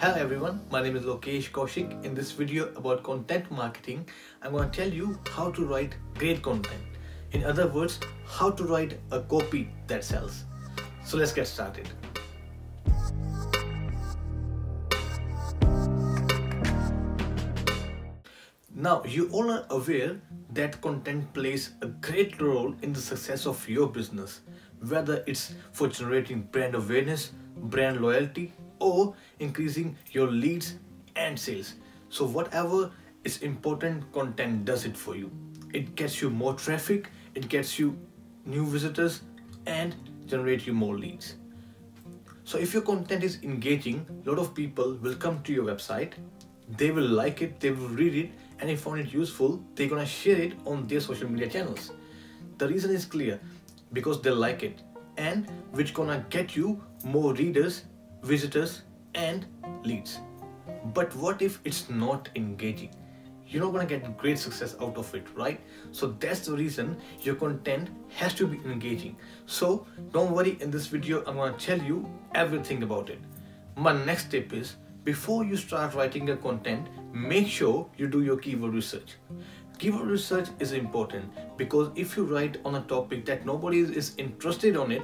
Hello everyone, my name is Lokesh Kaushik. In this video about content marketing, I'm going to tell you how to write great content. In other words, how to write a copy that sells. So let's get started. Now, you all are aware that content plays a great role in the success of your business, whether it's for generating brand awareness, brand loyalty, or increasing your leads and sales. So whatever is important, content does it for you. It gets you more traffic, it gets you new visitors, and generate you more leads. So if your content is engaging, a lot of people will come to your website, they will like it, they will read it, and if found it useful, they're gonna share it on their social media channels. The reason is clear, because they like it, and which gonna get you more readers, visitors, and leads. But what if it's not engaging? You're not gonna get great success out of it, right? So that's the reason your content has to be engaging. So don't worry, in this video I'm gonna tell you everything about it. My next tip is, before you start writing your content, make sure you do your keyword research. Keyword research is important because if you write on a topic that nobody is interested on it,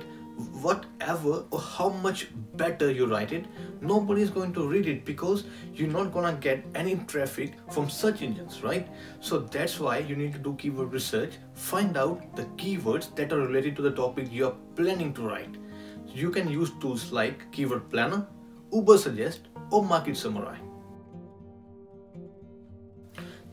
whatever or how much better you write it, nobody is going to read it because you're not gonna get any traffic from search engines, right? So that's why you need to do keyword research, find out the keywords that are related to the topic you are planning to write. You can use tools like Keyword Planner, Ubersuggest, or Market Samurai.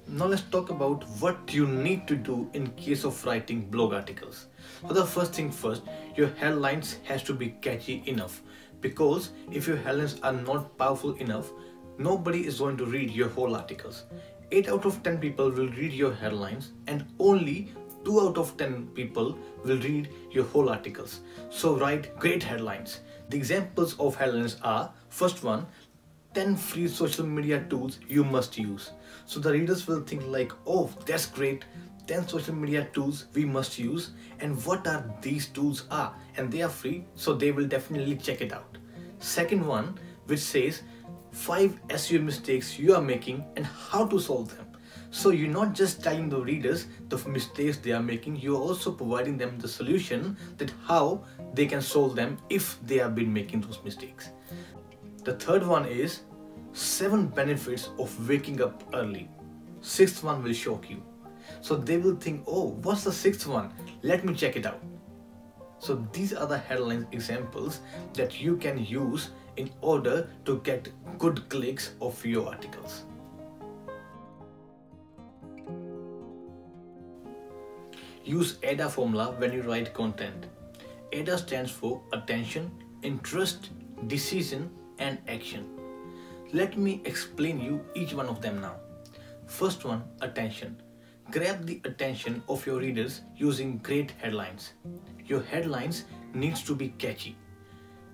Now let's talk about what you need to do in case of writing blog articles. So the first thing first, your headlines has to be catchy enough, because if your headlines are not powerful enough, nobody is going to read your whole articles. 8 out of 10 people will read your headlines and only 2 out of 10 people will read your whole articles. So write great headlines. The examples of headlines are, first one, 10 free social media tools you must use. So the readers will think like, oh, that's great, 10 social media tools we must use, and what are these tools are, and they are free, so they will definitely check it out. Second one, which says 5 SEO mistakes you are making and how to solve them. So you're not just telling the readers the mistakes they are making, you're also providing them the solution that how they can solve them if they have been making those mistakes. The third one is 7 benefits of waking up early. Sixth one will shock you. So they will think, oh, what's the sixth one? Let me check it out. So these are the headline examples that you can use in order to get good clicks of your articles. Use AIDA formula when you write content. AIDA stands for attention, interest, decision, and action. Let me explain you each one of them now. First one, attention. Grab the attention of your readers using great headlines. Your headlines needs to be catchy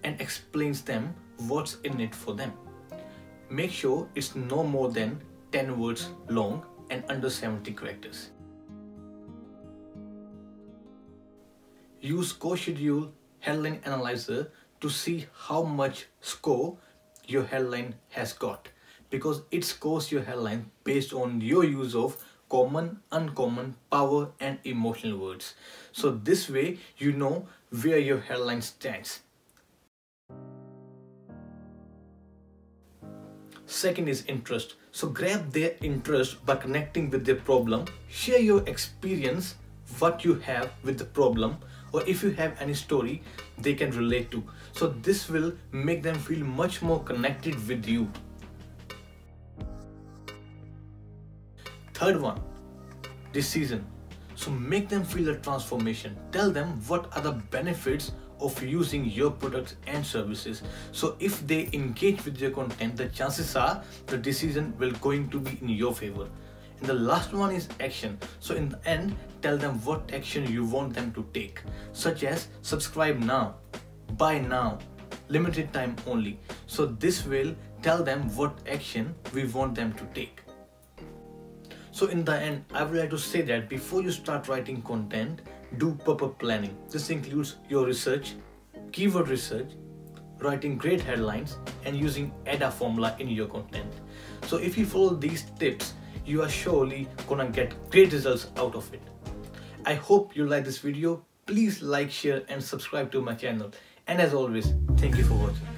and explains them what's in it for them. Make sure it's no more than 10 words long and under 70 characters. Use co-schedule headline analyzer to see how much score your headline has got, because it scores your headline based on your use of common, uncommon, power, and emotional words. So this way you know where your headline stands. Second is interest. So grab their interest by connecting with their problem. Share your experience, what you have with the problem, or if you have any story they can relate to. So this will make them feel much more connected with you. Third one, decision. So make them feel a transformation. Tell them what are the benefits of using your products and services. So if they engage with your content, the chances are the decision will going to be in your favor. And the last one is action. So in the end, tell them what action you want them to take, such as subscribe now, buy now, limited time only. So this will tell them what action we want them to take. So in the end, I would like to say that before you start writing content, do proper planning. This includes your research, keyword research, writing great headlines, and using AIDA formula in your content. So if you follow these tips, you are surely gonna get great results out of it. I hope you like this video. Please like, share and subscribe to my channel. And as always, thank you for watching.